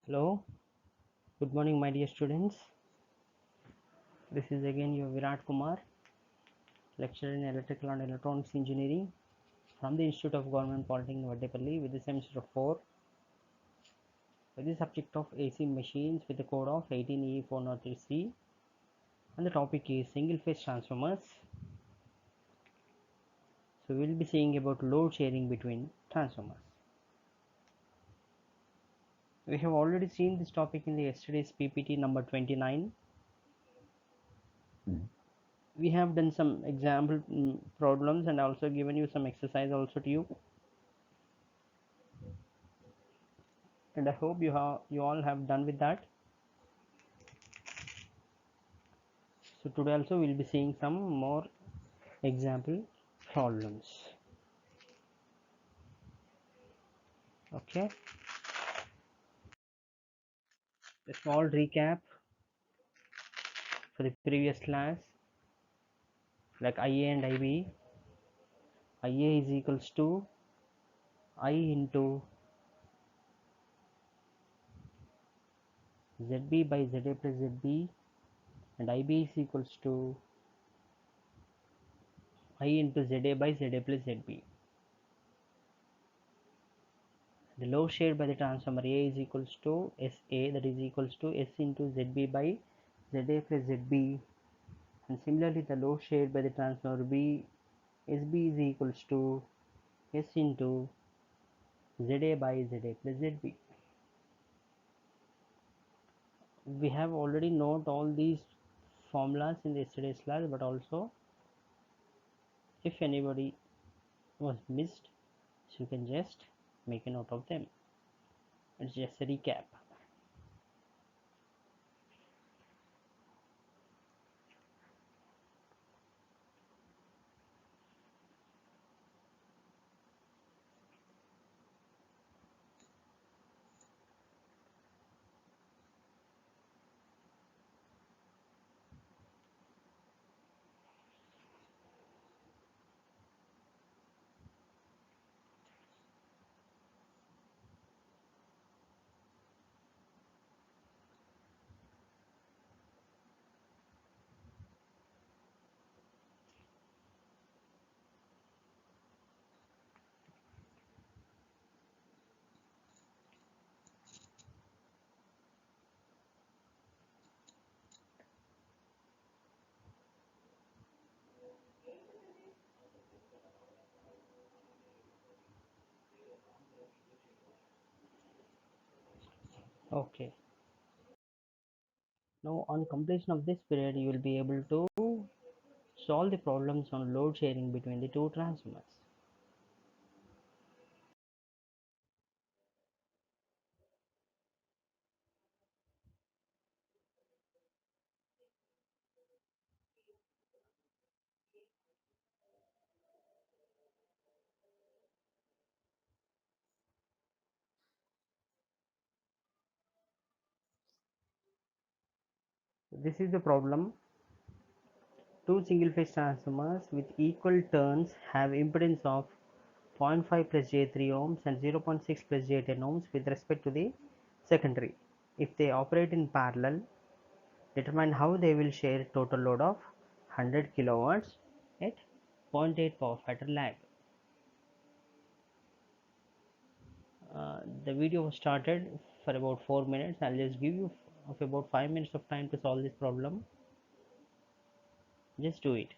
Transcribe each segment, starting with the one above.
Hello, good morning, my dear students. This is again your Virat Kumar, lecturer in Electrical and Electronics Engineering from the Institute of Government Polytechnic, Vaddepalli, with the semester 4 with the subject of AC machines with the code of 18E403C, and the topic is single phase transformers. So, we will be seeing about load sharing between transformers. We have already seen this topic in the yesterday's PPT number 29. We have done some example problems and also given you some exercise also to you, and I hope you all have done with that. So today also we'll be seeing some more example problems. Okay, a small recap for the previous class, like IA and IB. IA is equals to I into ZB by ZA plus ZB, and IB is equals to I into ZA by ZA plus ZB. The load shared by the transformer A is equals to SA, that is equals to S into ZB by ZA plus ZB, and similarly the load shared by the transformer B, SB is equals to S into ZA by ZA plus ZB. We have already noted all these formulas in yesterday's class, but also if anybody was missed, so you can just make a note of them. It's just a recap. Okay, now on completion of this period you will be able to solve the problems on load sharing between the two transformers. This is the problem. Two single phase transformers with equal turns have impedance of 0.5 plus J3 ohms and 0.6 plus J10 ohms with respect to the secondary. If they operate in parallel, determine how they will share total load of 100 kilowatts at 0.8 power factor lag. The video was started for about 4 minutes. I'll just give you of about 5 minutes of time to solve this problem. Just do it.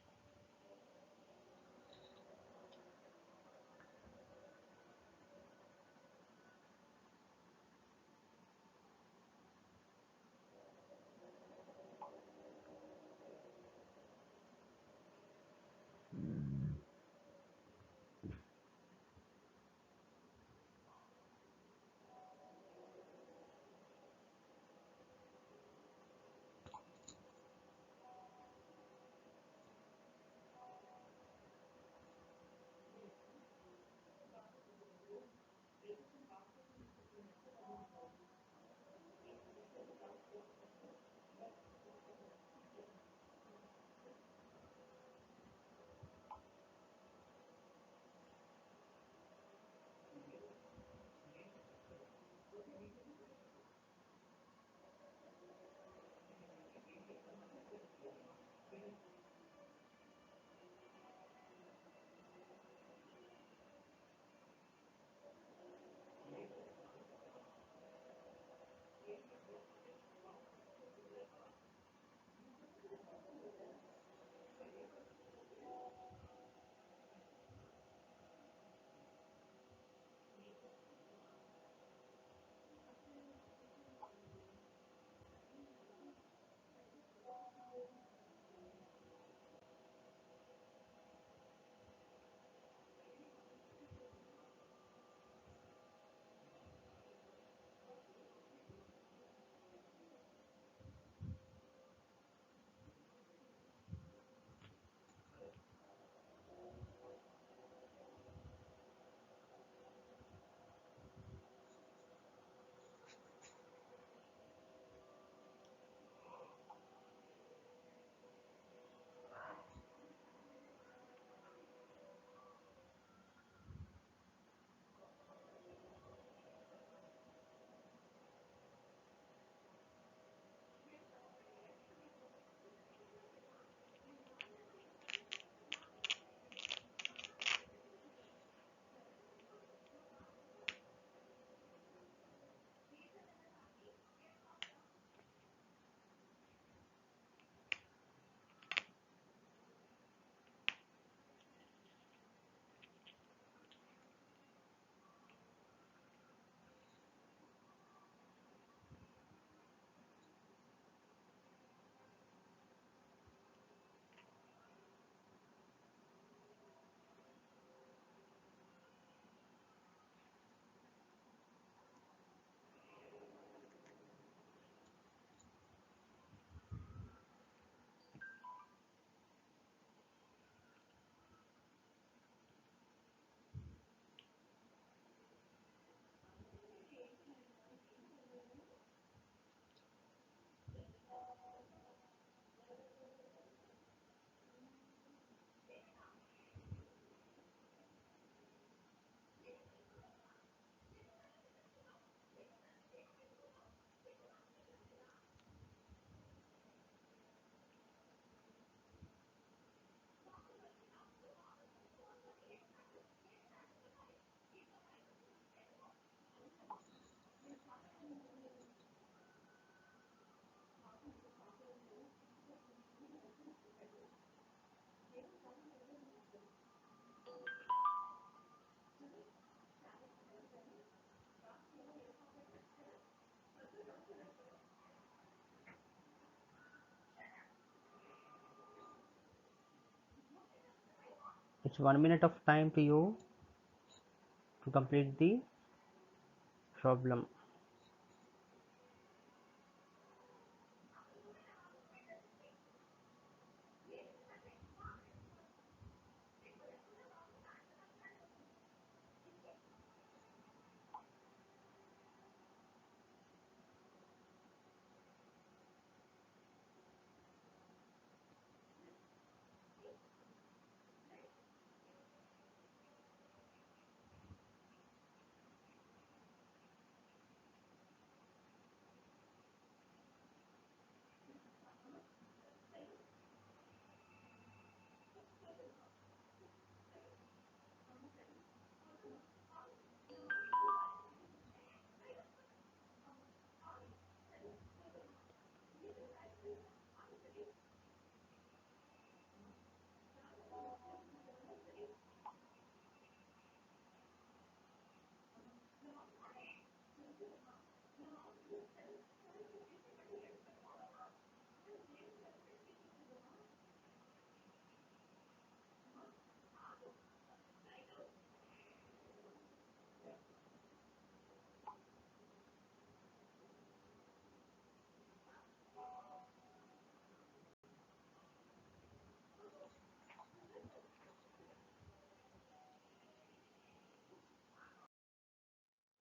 just 1 minute of time to you to complete the problem.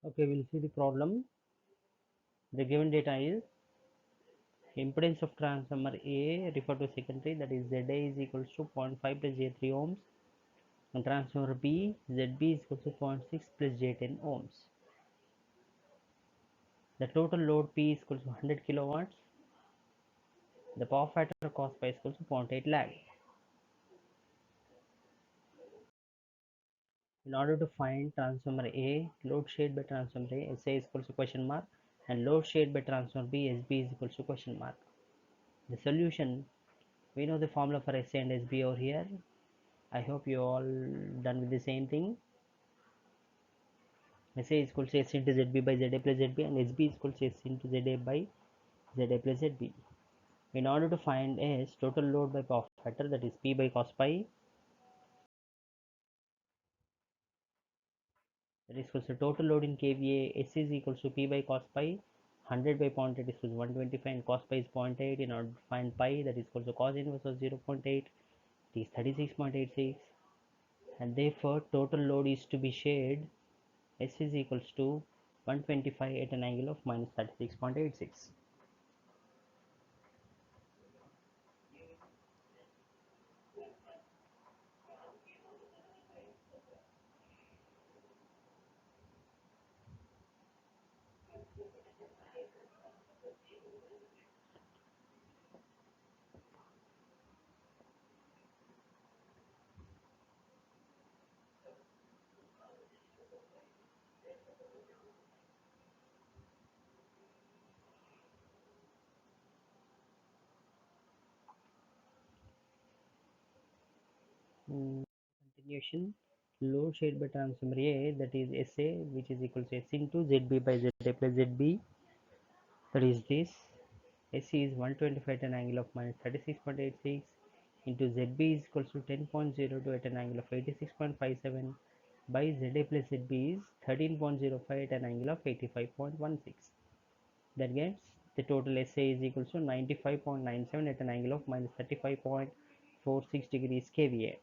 Okay, we'll see the problem. The given data is impedance of transformer A referred to secondary, that is ZA is equals to 0.5 plus J3 ohms, and transformer B ZB is equals to 0.6 plus J10 ohms. The total load P is equals to 100 kilowatts. The power factor cos pi is equals to 0.8 lag. In order to find transformer A, load shared by transformer A, SA is equals to question mark, and load shared by transformer B, SB is equals to question mark. The solution, we know the formula for SA and SB over here. I hope you all done with the same thing. SA is equal to S into ZB by ZA plus ZB, and SB is equal to S into ZA by ZA plus ZB. In order to find S, total load by power factor, that is P by cos pi, that is equals to total load in kVA. S is equals to P by cos pi, 100 by 0.8 is equals to 125, and cos pi is 0.8. In order to find pi, that is equals to cos inverse of 0.8, it is 36.86, and therefore total load is to be shared. S is equals to 125 at an angle of minus 36.86. Continuation, load shared by transformer A, that is SA, which is equal to S into ZB by ZA plus ZB, that is this. SC is 125 at an angle of minus 36.86 into ZB is equals to 10.02 at an angle of 86.57 by ZA plus ZB is 13.05 at an angle of 85.16. That gets the total SA is equals to 95.97 at an angle of minus 35.46 degrees kVA.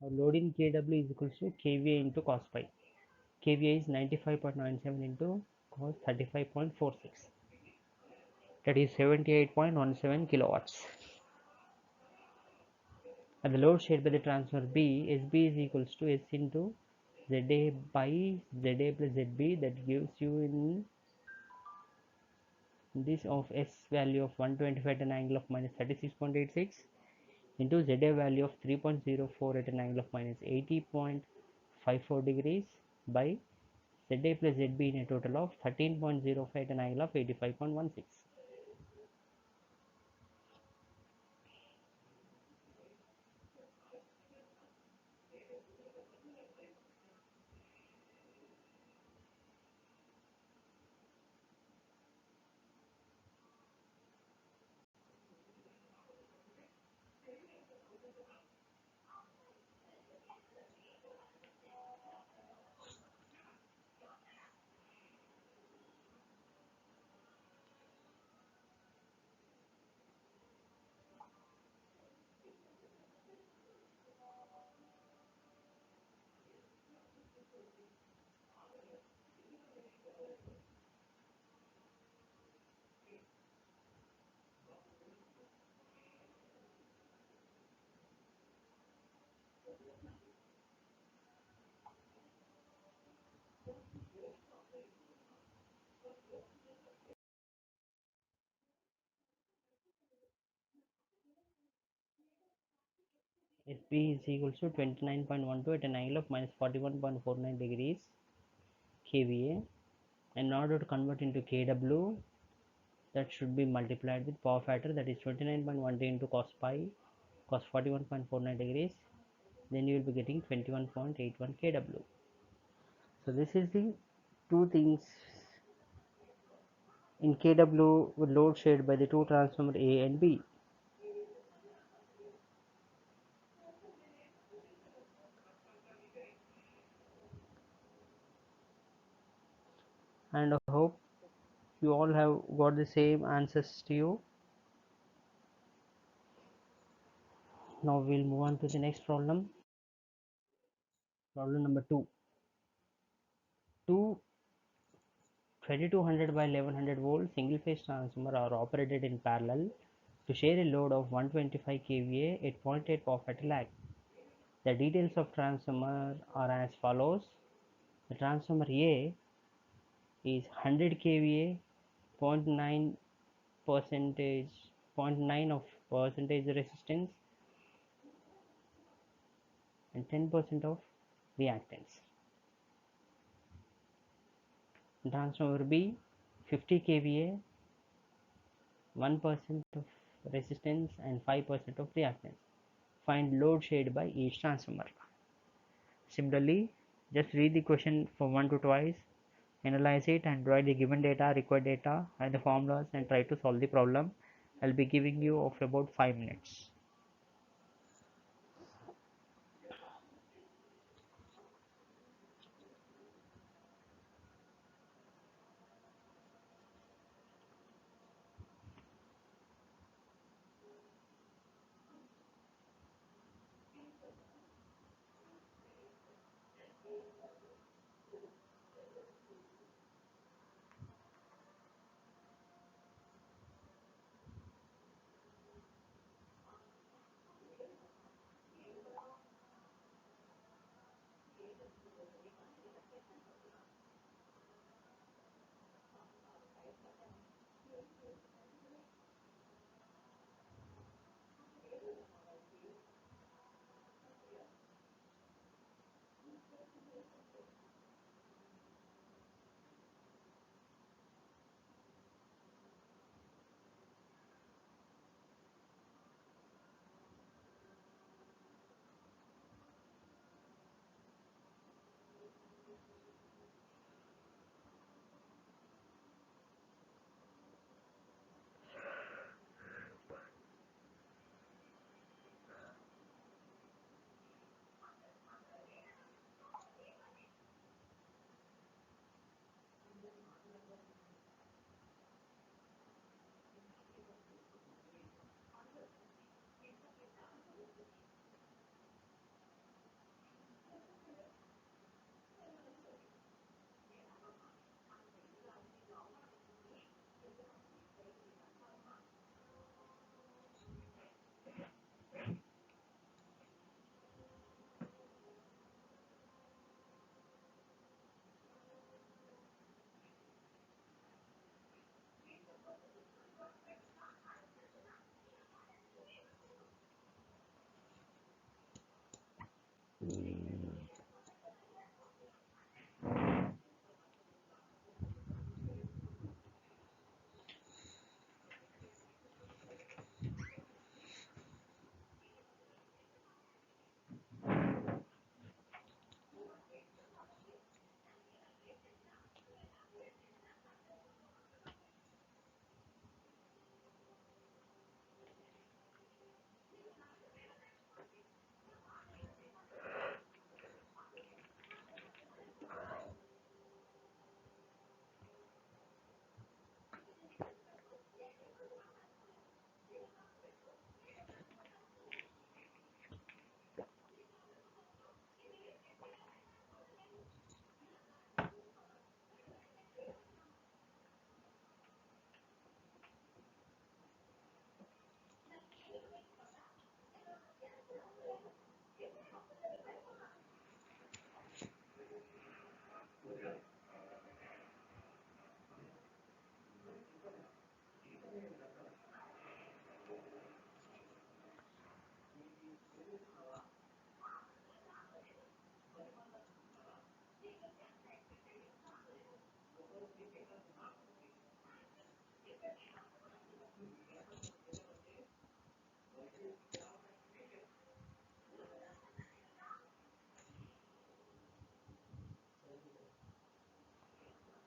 Now load in kW is equals to kVA into cos pi. kVA is 95.97 into cos 35.46, that is 78.17 kilowatts. And the load shared by the transformer B, SB is equals to S into ZA by ZA plus ZB, that gives you in this of S value of 125 at an angle of minus 36.86 into ZA value of 3.04 at an angle of minus 80.54 degrees by ZA plus ZB in a total of 13.05 at an angle of 85.16. SB is equals to 29.12 at an angle of minus 41.49 degrees kVA. In order to convert into kW, that should be multiplied with power factor, that is 29.12 into cos pi, cos 41.49 degrees, then you will be getting 21.81 kW. So this is the two things in kW load shared by the two transformer A and B. And I hope you all have got the same answers to you. Now we'll move on to the next problem. Problem number 2. Two 2200 by 1100 volt single phase transformer are operated in parallel to share a load of 125 kVA at 0.8 power factor lag. The details of transformer are as follows. The transformer A is 100 kVA, 0.9 percentage, 0.9 of percentage resistance and 10% of reactance. Transformer B 50 kVA, 1% of resistance and 5% of reactance. Find load shared by each transformer. Similarly, just read the question from 1 to twice, analyze it and write the given data, required data and the formulas and try to solve the problem. I'll be giving you of about 5 minutes.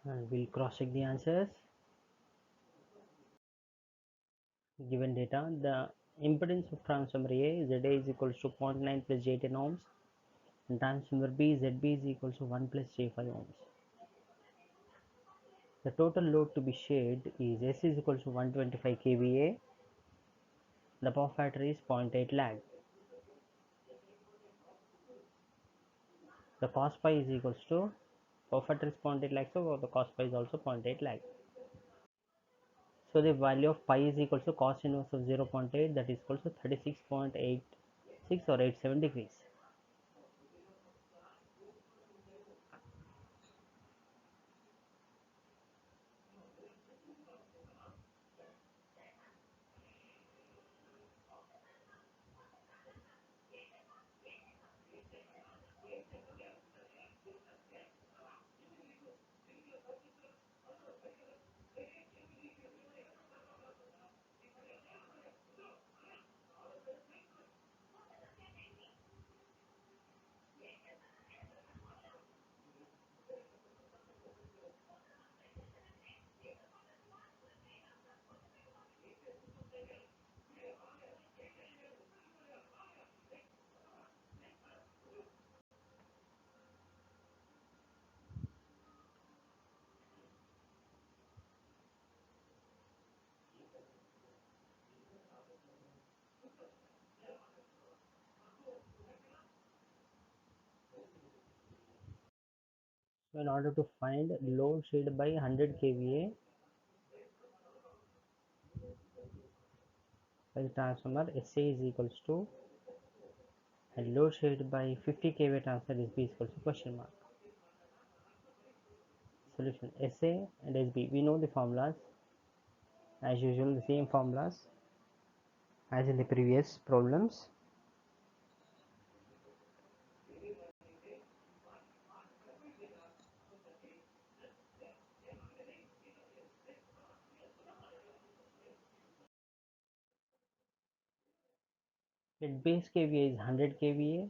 And we'll cross check the answers. Given data, the impedance of transformer A, ZA is equals to 0.9 plus J10 ohms, and transformer B, ZB is equals to 1 plus J5 ohms. The total load to be shared is S is equals to 125 kVA. The power factor is 0.8 lag. The cos pi is equals to, power factor is 0.8 lag, so the cos pi is also 0.8 lag. So the value of pi is equals to cos inverse of 0.8, that is equals to 36.86 or 87 degrees. So in order to find load shared by 100 kVA by the transformer, SA is equals to, and load shared by 50 kVA transformer is B is equals to question mark. Solution: SA and SB. We know the formulas as usual, the same formulas as in the previous problems. Let base kVA is 100 kVA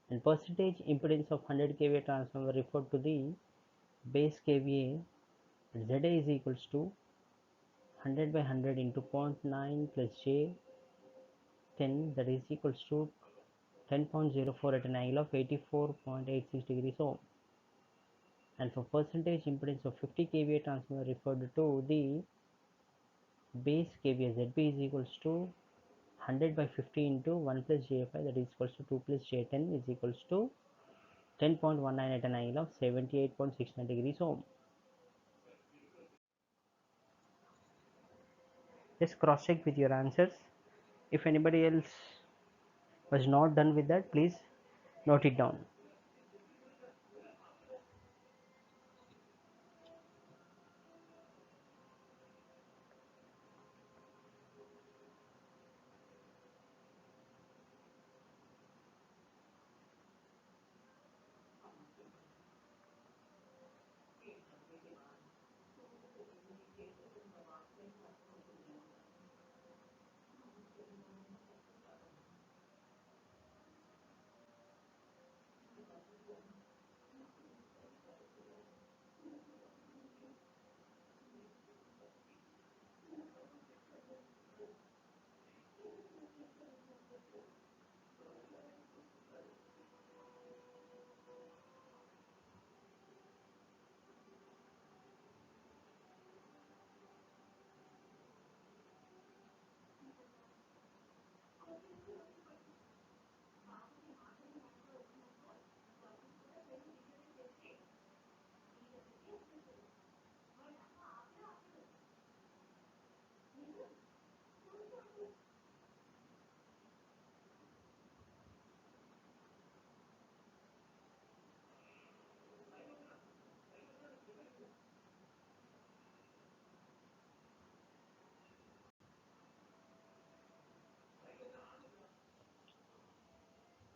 and percentage impedance of 100 kVA transformer referred to the base kVA. ZA is equals to 100 by 100 into 0.9 plus J 10, that is equals to 10.04 at an angle of 84.86 degrees ohm. And for percentage impedance of 50 kVA transformer referred to the base kVA, ZB is equals to 100 by 50 into 1 plus J5, that is equals to 2 plus J10 is equals to 10.19 at an angle of 78.69 degrees ohm. Just cross check with your answers. If anybody else was not done with that, please note it down.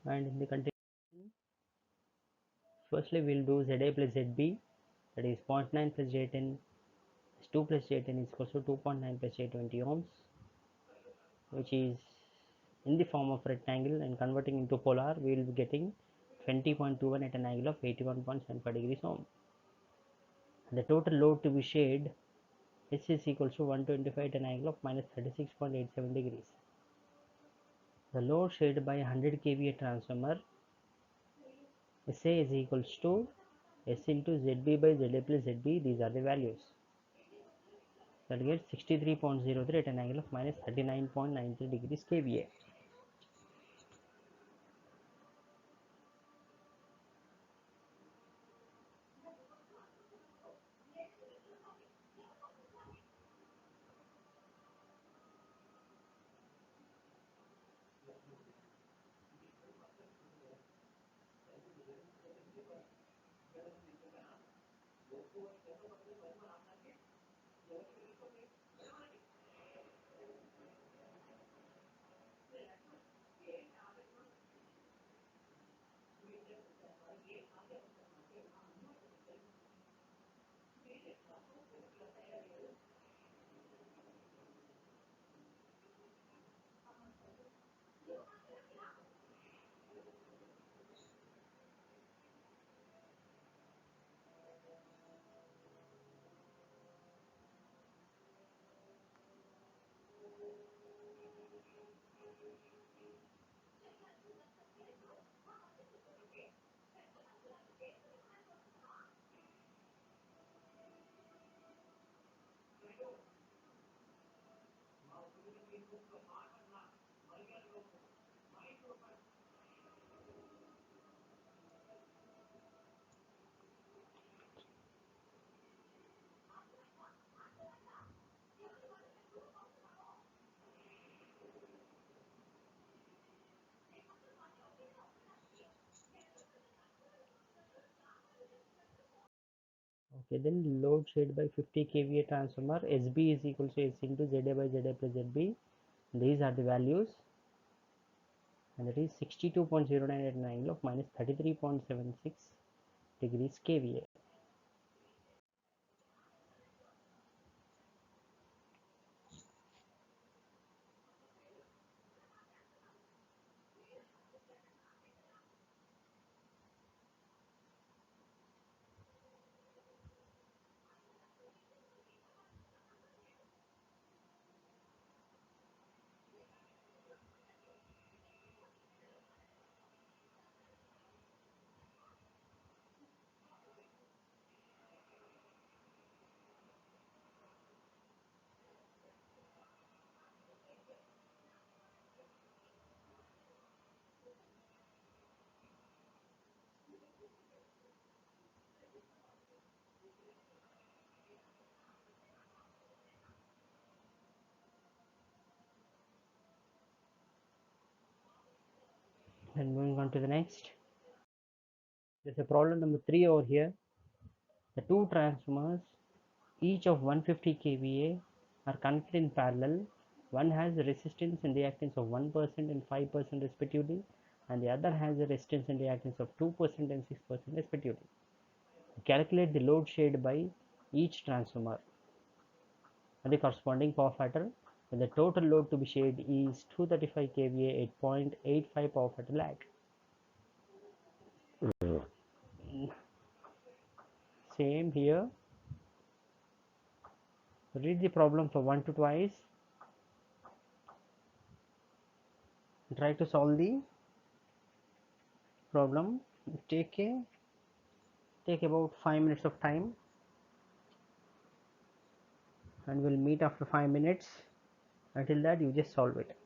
And in the continuation, firstly we'll do ZA plus ZB, that is 0.9 plus J10 2 plus J10 is equal to 2.9 plus J20 ohms, which is in the form of rectangle, and converting into polar we will be getting 20.21 at an angle of 81.75 degrees ohm. The total load to be shared S is equal to 125 at an angle of minus 36.87 degrees. The load shared by 100 kVA transformer SA is equals to S into ZB by ZA plus ZB. These are the values. That gets 63.03 at an angle of minus 39.93 degrees kVA. Okay, then load shared by 50 kVA transformer SB is equal to S into ZA by ZA plus ZB. These are the values, and that is 62.09 at an angle of minus 33.76 degrees kVA. And moving on to the next, there's a problem number 3 over here. The two transformers, each of 150 kVA, are connected in parallel. One has a resistance and reactance of 1% and 5% respectively, and the other has a resistance and reactance of 2% and 6% respectively. Calculate the load shared by each transformer and the corresponding power factor, when the total load to be shared is 235 kVA at 0.85 power factor lag. Same here. Read the problem for 1 to twice. Try to solve the problem. Take about 5 minutes of time, and we'll meet after 5 minutes. Until that, you just solve it.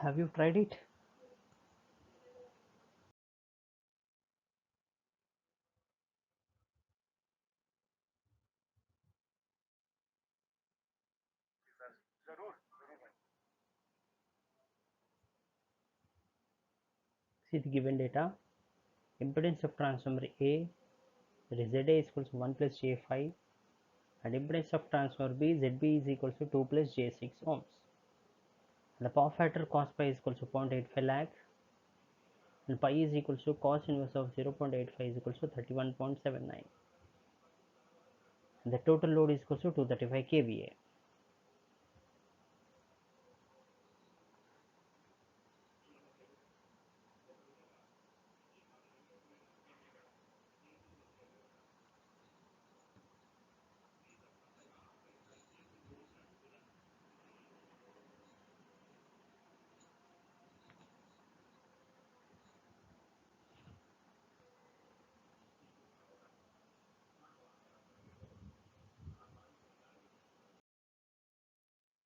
Have you tried it? See the given data. Impedance of transformer A, that is ZA is equals to 1 plus J5, and impedance of transformer B, ZB is equals to 2 plus J6 ohms. And the power factor cos pi is equals to 0.85 lakh, and pi is equals to cos inverse of 0.85 is equals to 31.79. And the total load is equals to 235 kVA.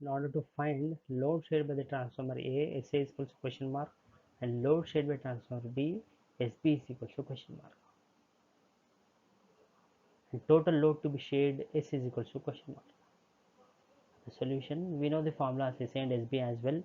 In order to find load shared by the transformer A, SA is equals to question mark, and load shared by transformer B, SB is equals to question mark. And total load to be shared, S is equals to question mark. The solution, we know the formula as SA and SB as well.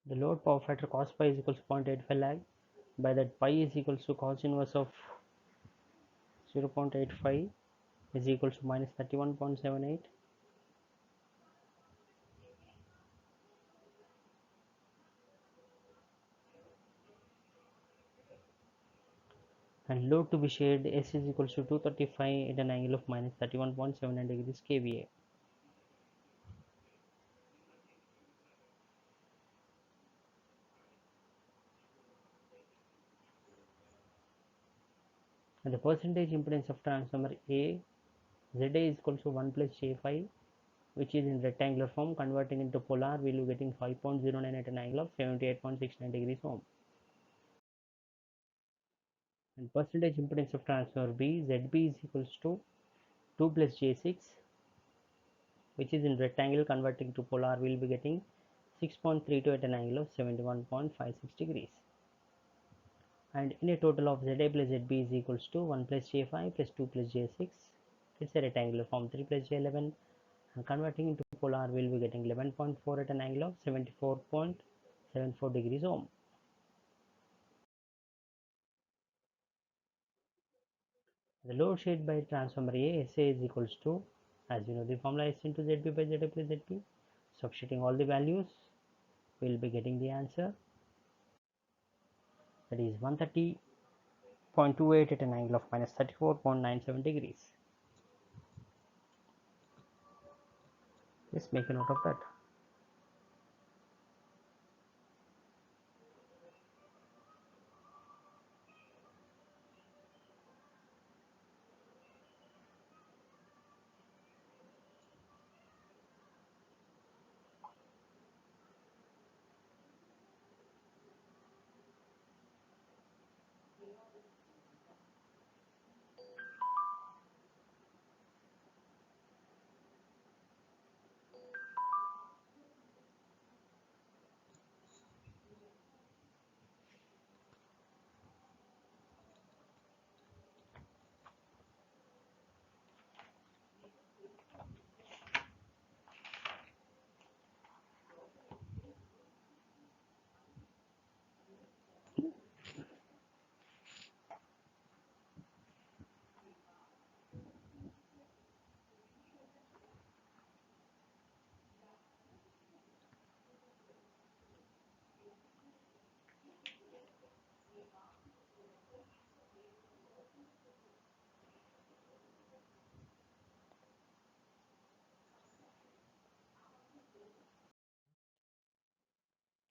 The load power factor cos pi is equals to 0.85 lakh. By that, pi is equals to cos inverse of 0.85 is equals to minus 31.78. And load to be shared, S is equals to 235 at an angle of minus 31.79 degrees kVA. And the percentage impedance of transformer A, ZA is equals to 1 plus J5, which is in rectangular form. Converting into polar, we will be getting 5.09 at an angle of 78.69 degrees ohm. And percentage impedance of transformer B, ZB is equals to 2 plus J6, which is in rectangle. Converting to polar, we will be getting 6.32 at an angle of 71.56 degrees. And in a total of ZA plus ZB is equals to 1 plus J5 plus 2 plus J6. It's a rectangular form, 3 plus J11, and converting into polar we will be getting 11.4 at an angle of 74.74 degrees ohm. The load shared by transformer A, SA is equals to, as we know the formula, S into ZB by ZA plus ZB. Substituting all the values, we will be getting the answer, that is 130.28 at an angle of minus 34.97 degrees. Just make a note of that.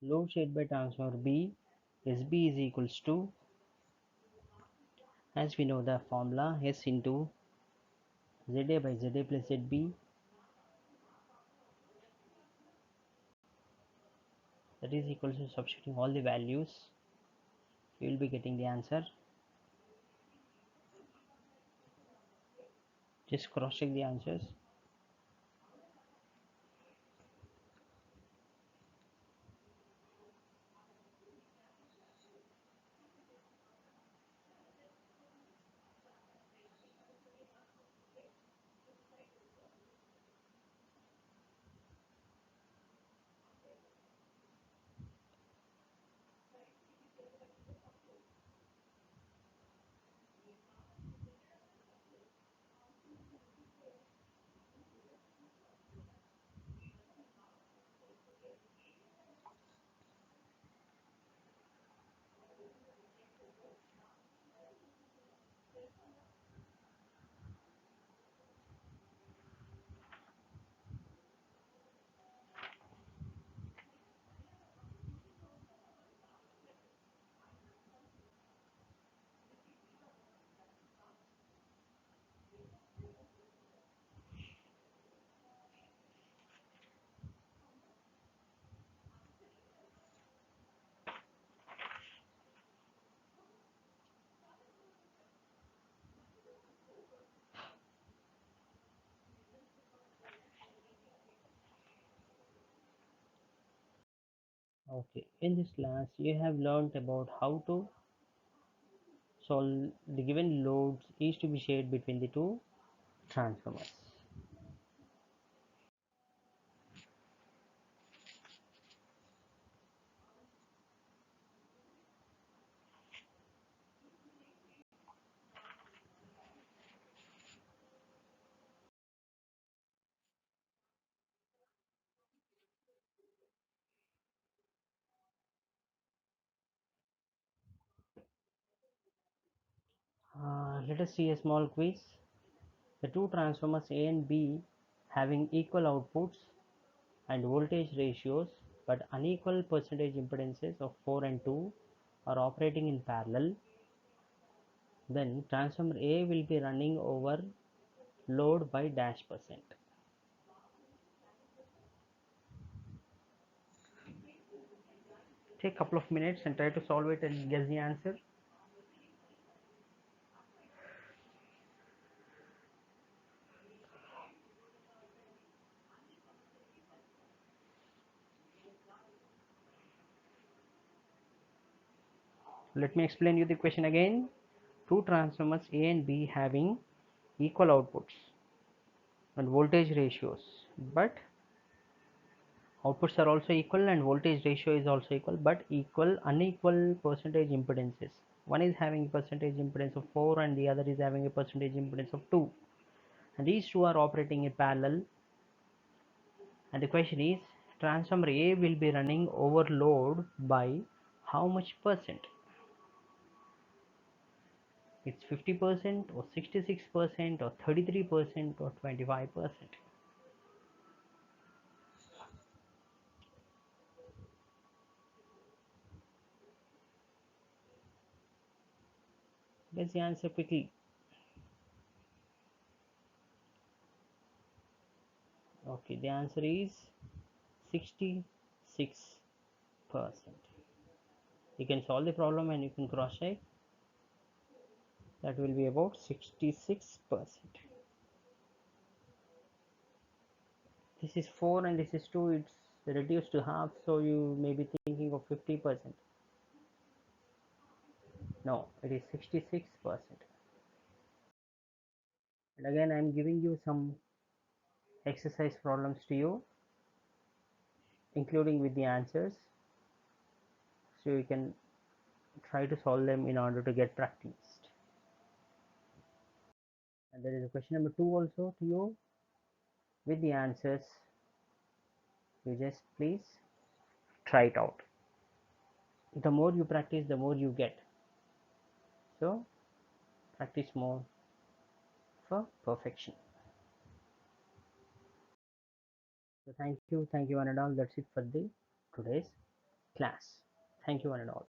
Load shared by transformer B, SB is equals to, as we know the formula, S into ZA by ZA plus ZB, that is equal to, substituting all the values, you will be getting the answer. Just cross check the answers. Okay, in this class you have learned about how to solve the given loads is to be shared between the two transformers. Let us see a small quiz. The two transformers A and B having equal outputs and voltage ratios but unequal percentage impedances of 4 and 2 are operating in parallel. Then transformer A will be running over load by dash percent. Take a couple of minutes and try to solve it and guess the answer. Let me explain you the question again. Two transformers A and B having equal outputs and voltage ratios, but outputs are also equal and voltage ratio is also equal, but unequal percentage impedances. One is having a percentage impedance of 4 and the other is having a percentage impedance of 2, and these two are operating in parallel. And the question is, transformer A will be running over load by how much percent? It's 50% or 66% or 33% or 25%. Guess the answer quickly. Okay, the answer is 66%. You can solve the problem and you can cross check. That will be about 66%. This is 4 and this is 2, it's reduced to half, so you may be thinking of 50%. No, it is 66%. And again, I am giving you some exercise problems to you, including with the answers, so you can try to solve them in order to get practiced. And there is a question number 2 also to you with the answers. You just please try it out. The more you practice, the more you get. So practice more for perfection. So thank you one and all. That's it for the today's class. Thank you one and all.